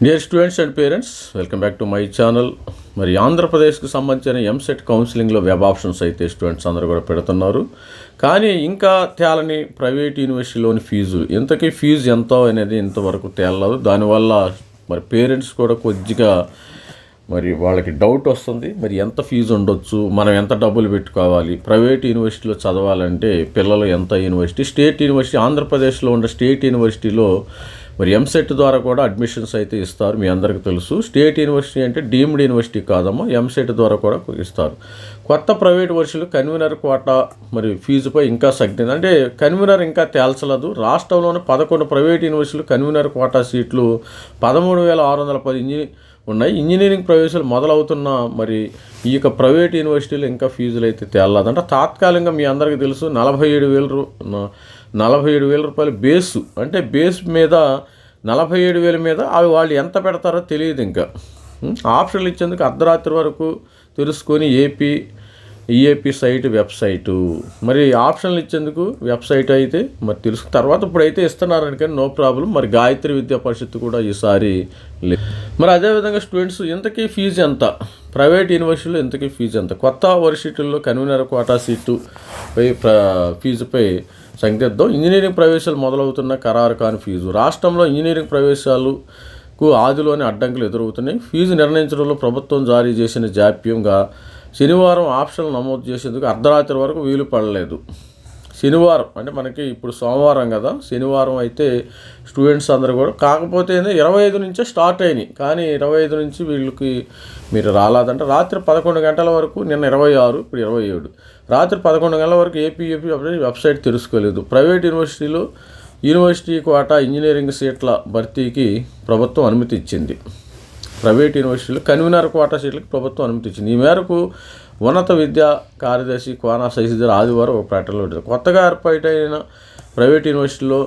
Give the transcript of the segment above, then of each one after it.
Dear students and parents, welcome back to my channel. మరి ఆంధ్రప్రదేశ్కి సంబంధించిన ఎంసెట్ కౌన్సిలింగ్లో వెబ్ ఆప్షన్స్ అయితే స్టూడెంట్స్ అందరూ కూడా పెడుతున్నారు. కానీ ఇంకా తేలని ప్రైవేట్ యూనివర్సిటీలోని ఫీజు, ఇంతకీ ఫీజు ఎంతో అనేది ఇంతవరకు తేలలేదు. దానివల్ల మరి పేరెంట్స్ కూడా కొద్దిగా మరి వాళ్ళకి డౌట్ వస్తుంది. మరి ఎంత ఫీజు ఉండొచ్చు, మనం ఎంత డబ్బులు పెట్టుకోవాలి, ప్రైవేట్ యూనివర్సిటీలో చదవాలంటే పిల్లలు ఎంత స్టేట్ యూనివర్సిటీ ఆంధ్రప్రదేశ్లో ఉన్న స్టేట్ యూనివర్సిటీలో మరి ఎంసెట్ ద్వారా కూడా అడ్మిషన్స్ అయితే ఇస్తారు. మీ అందరికీ తెలుసు, స్టేట్ యూనివర్సిటీ అంటే డీమ్డ్ యూనివర్సిటీ కాదమ్మా, ఎంసెట్ ద్వారా కూడా ఇస్తారు. కొత్త ప్రైవేట్ వర్షాలు కన్వీనర్ కోటా మరి ఫీజుపై ఇంకా సగ్గింది. అంటే కన్వీనర్ ఇంకా తేల్చలేదు. రాష్ట్రంలోని 11 ప్రైవేట్ యూనివర్సిటీలు కన్వీనర్ కోటా సీట్లు 13,610 ఉన్నాయి. ఇంజనీరింగ్ ప్రవేశాలు మొదలవుతున్న మరి ఈ యొక్క ప్రైవేట్ యూనివర్సిటీలు ఇంకా ఫీజులు అయితే తేలలేదంటే తాత్కాలికంగా మీ అందరికీ తెలుసు 47,000 రూపాయలు బేసు, అంటే బేస్ మీద 47,000 మీద అవి వాళ్ళు ఎంత పెడతారో తెలియదు. ఇంకా ఆప్షన్లు ఇచ్చేందుకు అర్ధరాత్రి వరకు తెలుసుకొని ఈఏపీ వెబ్సైటు మరి ఆప్షన్లు ఇచ్చేందుకు వెబ్సైట్ అయితే మరి తెలుసుకున్న తర్వాత ఇప్పుడైతే ఇస్తున్నారని, కానీ నో ప్రాబ్లం. మరి గాయత్రి విద్యా పరిషత్ కూడా ఈసారి లేదు. మరి అదేవిధంగా స్టూడెంట్స్ ఇంతకీ ఫీజు ఎంత, ప్రైవేట్ యూనివర్సిటీలో ఇంతకీ ఫీజు ఎంత, కొత్త యూనివర్సిటీల్లో కన్వీనర్ కోటా సీటు ఫీజుపై సంకేతం. ఇంజనీరింగ్ ప్రవేశాలు మొదలవుతున్న ఖరారు కాని ఫీజు. రాష్ట్రంలో ఇంజనీరింగ్ ప్రవేశాలకు ఆదిలోని అడ్డంకులు ఎదురవుతున్నాయి. ఫీజు నిర్ణయించడంలో ప్రభుత్వం జారీ చేసిన జాప్యంగా శనివారం ఆప్షన్లు నమోదు చేసేందుకు అర్ధరాత్రి వరకు వీలు పడలేదు. శనివారం అంటే మనకి ఇప్పుడు సోమవారం కదా, శనివారం అయితే స్టూడెంట్స్ అందరూ కూడా, కాకపోతే 25 నుంచే స్టార్ట్ అయినాయి. కానీ 25 నుంచి వీళ్ళకి మీరు రాలేదంటే రాత్రి 11 గంటల వరకు, నిన్న 26 ఇప్పుడు 27 రాత్రి 11 గంటల వరకు ఏపీ వెబ్సైట్ తెలుసుకోలేదు. ప్రైవేట్ యూనివర్సిటీ కోటా ఇంజనీరింగ్ సీట్ల భర్తీకి ప్రభుత్వం అనుమతి ఇచ్చింది. ప్రైవేట్ యూనివర్సిటీలు కన్వీనర్ కోటా సీట్లకు ప్రభుత్వం అనుమతి ఇచ్చింది. ఈ మేరకు ఉన్నత విద్యా కార్యదర్శి కోనా శశిధర్ ఆదివారం ఒక ప్రకటనలో ఉంటుంది. కొత్తగా ఏర్పాటైన ప్రైవేట్ యూనివర్సిటీలో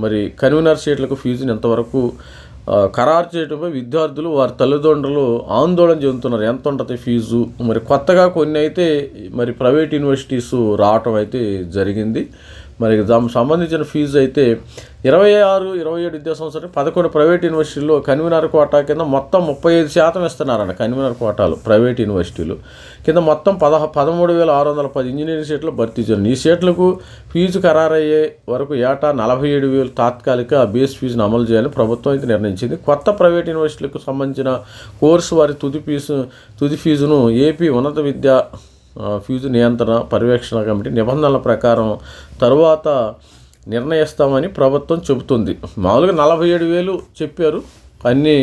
మరి కన్వీనర్ సీట్లకు ఫీజుని ఎంతవరకు ఖరారు చేయడంపై విద్యార్థులు వారి తల్లిదండ్రులు ఆందోళన చెందుతున్నారు. ఎంత ఉంటుంది ఫీజు, మరి కొత్తగా కొన్ని అయితే మరి ప్రైవేట్ యూనివర్సిటీస్ రావటం అయితే జరిగింది. మరి దానికి సంబంధించిన ఫీజు అయితే 26-27 విద్యా సంవత్సరం 11 ప్రైవేట్ యూనివర్సిటీల్లో కన్వీనర్ కోటా కింద మొత్తం 35% ఇస్తున్నారంట. కన్వీనర్ కోటాలు ప్రైవేట్ యూనివర్సిటీలు కింద మొత్తం 13,610 ఇంజనీరింగ్ సీట్లు భర్తీ చేయాలి. ఈ సీట్లకు ఫీజు ఖరారయ్యే వరకు ఏటా 47,000 తాత్కాలిక బేస్ ఫీజును అమలు చేయాలని ప్రభుత్వం అయితే నిర్ణయించింది. కొత్త ప్రైవేట్ యూనివర్సిటీలకు సంబంధించిన కోర్సు వారి తుది ఫీజును ఏపీ ఉన్నత విద్యా ఫీజు నియంత్రణ పర్యవేక్షణ కమిటీ నిబంధనల ప్రకారం తరువాత నిర్ణయిస్తామని ప్రభుత్వం చెబుతుంది. మామూలుగా 47,000 చెప్పారు అన్ని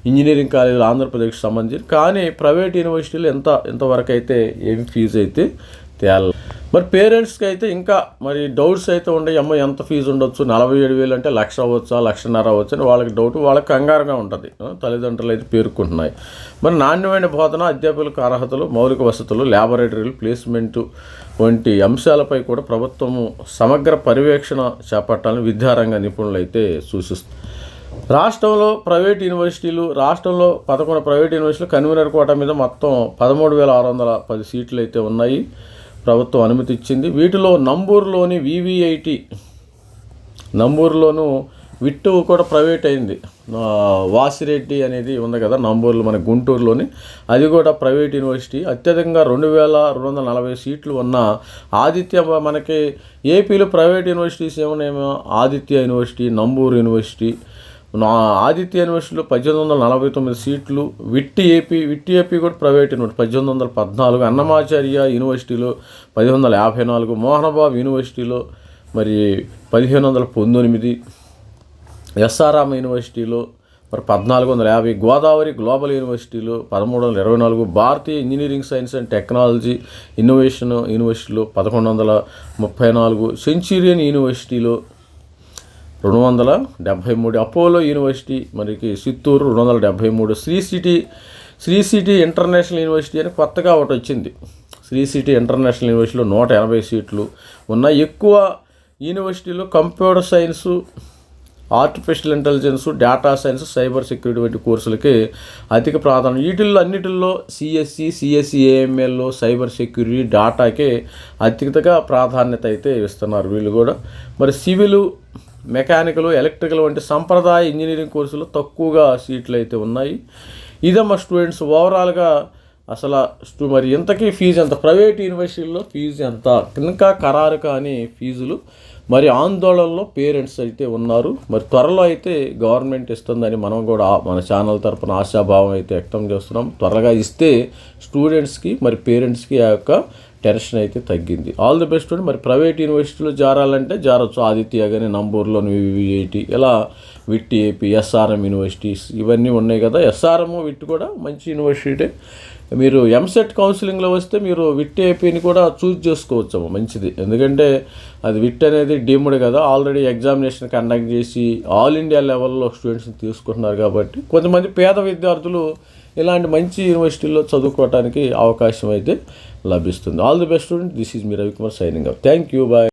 ఇంజనీరింగ్ కాలేజీలు ఆంధ్రప్రదేశ్కి సంబంధించి. కానీ ప్రైవేట్ యూనివర్సిటీలు ఎంతవరకు అయితే ఏమి ఫీజు అయితే తేల. మరి పేరెంట్స్కి అయితే ఇంకా మరి డౌట్స్ అయితే ఉన్నాయి. అమ్మ ఎంత ఫీజు ఉండొచ్చు, 47,000 అంటే 1,00,000 అవ్వచ్చా, 1,50,000 అవ్వచ్చు అని వాళ్ళకి డౌట్, వాళ్ళకి కంగారుగా ఉంటుంది. తల్లిదండ్రులు అయితే పేర్కొంటున్నాయి. మరి నాణ్యమైన బోధన, అధ్యాపకులకు అర్హతలు, మౌలిక వసతులు, ల్యాబొరేటరీలు, ప్లేస్మెంటు వంటి అంశాలపై కూడా ప్రభుత్వము సమగ్ర పర్యవేక్షణ చేపట్టాలని విద్యారంగ నిపుణులు అయితే సూచిస్తారు. రాష్ట్రంలో 11 ప్రైవేట్ యూనివర్సిటీలు కన్వీనర్ కోటా మీద మొత్తం 13,610 సీట్లు అయితే ఉన్నాయి. ప్రభుత్వం అనుమతి ఇచ్చింది. వీటిలో నంబూరులోని వివిఐటి, నంబూరులోను విట్టు కూడా ప్రైవేట్ అయింది. వాసిరెడ్డి అనేది ఉంది కదా నంబూరులో, మన గుంటూరులోని, అది కూడా ప్రైవేట్ యూనివర్సిటీ. అత్యధికంగా 2,240 సీట్లు ఉన్న ఆదిత్య, మనకి ఏపీలో ప్రైవేట్ యూనివర్సిటీస్ ఏమో ఆదిత్య యూనివర్సిటీ, నంబూరు యూనివర్సిటీ. ఆదిత్య యూనివర్సిటీలో 1,849 సీట్లు. విట్టి ఏపీ కూడా ప్రైవేట్ యూనివర్సిటీ 1,814. అన్నమాచార్య యూనివర్సిటీలో 1,154. మోహనబాబు యూనివర్సిటీలో మరి 1,519. ఎస్ఆర్ఎం యూనివర్సిటీలో మరి 1,450. గోదావరి గ్లోబల్ యూనివర్సిటీలో 1,324. Bharatiya engineering science and technology innovation యూనివర్సిటీలో 1,134. సెంచురియన్ యూనివర్సిటీలో 273. అపోలో యూనివర్సిటీ మనకి Chittoor 273. Sri city international university అని కొత్తగా ఒకటి వచ్చింది. శ్రీ సిటీ ఇంటర్నేషనల్ యూనివర్సిటీలో 180 సీట్లు ఉన్నాయి. ఎక్కువ యూనివర్సిటీలో computer science, artificial intelligence, data science, cyber security వంటి కోర్సులకి అధిక ప్రాధాన్యం. వీటిల్లో అన్నిటిల్లో సిఎస్సి, ఏఎంఎల్, సైబర్ సెక్యూరిటీ, డేటాకే అత్యధికంగా ప్రాధాన్యత అయితే ఇస్తున్నారు వీళ్ళు కూడా. మరి సివిల్ మెకానికల్, ఎలక్ట్రికల్ వంటి సంప్రదాయ ఇంజనీరింగ్ కోర్సులు తక్కువగా సీట్లు అయితే ఉన్నాయి. ఇదమ్మా స్టూడెంట్స్ ఓవరాల్గా అసలు మరి ఇంతకీ ఫీజు ఎంత, ప్రైవేట్ యూనివర్సిటీల్లో ఫీజు ఎంత, ఇంకా ఖరారు కాని ఫీజులు. మరి ఆందోళనలో పేరెంట్స్ అయితే ఉన్నారు. మరి త్వరలో అయితే గవర్నమెంట్ ఇస్తుందని మనం కూడా మన ఛానల్ తరపున ఆశాభావం అయితే వ్యక్తం చేస్తున్నాం. త్వరగా ఇస్తే స్టూడెంట్స్కి మరి పేరెంట్స్కి ఆ యొక్క టెన్షన్ అయితే తగ్గింది. All the best. మరి ప్రైవేట్ యూనివర్సిటీలో జారాలంటే జారొచ్చు. ఆదిత్య కానీ, నంబూరులోని వివిఐటి, ఇలా విట్ ఏపీ, ఎస్ఆర్ఎం యూనివర్సిటీస్ ఇవన్నీ ఉన్నాయి కదా. ఎస్ఆర్ఎం విట్ కూడా మంచి యూనివర్సిటీ. మీరు ఎంసెట్ కౌన్సిలింగ్లో వస్తే మీరు విట్ ఏపీని కూడా చూస్ చేసుకోవచ్చు, మంచిది. ఎందుకంటే అది విట్ అనేది డీమ్డ్ కదా, ఆల్రెడీ ఎగ్జామినేషన్ కండక్ట్ చేసి ఆల్ ఇండియా లెవెల్లో స్టూడెంట్స్ని తీసుకుంటున్నారు. కాబట్టి కొంతమంది పేద విద్యార్థులు ఇలాంటి మంచి యూనివర్సిటీల్లో చదువుకోవడానికి అవకాశం అయితే లభిస్తుంది. All the best student. This is me Ravikumar signing off. Thank you. Bye.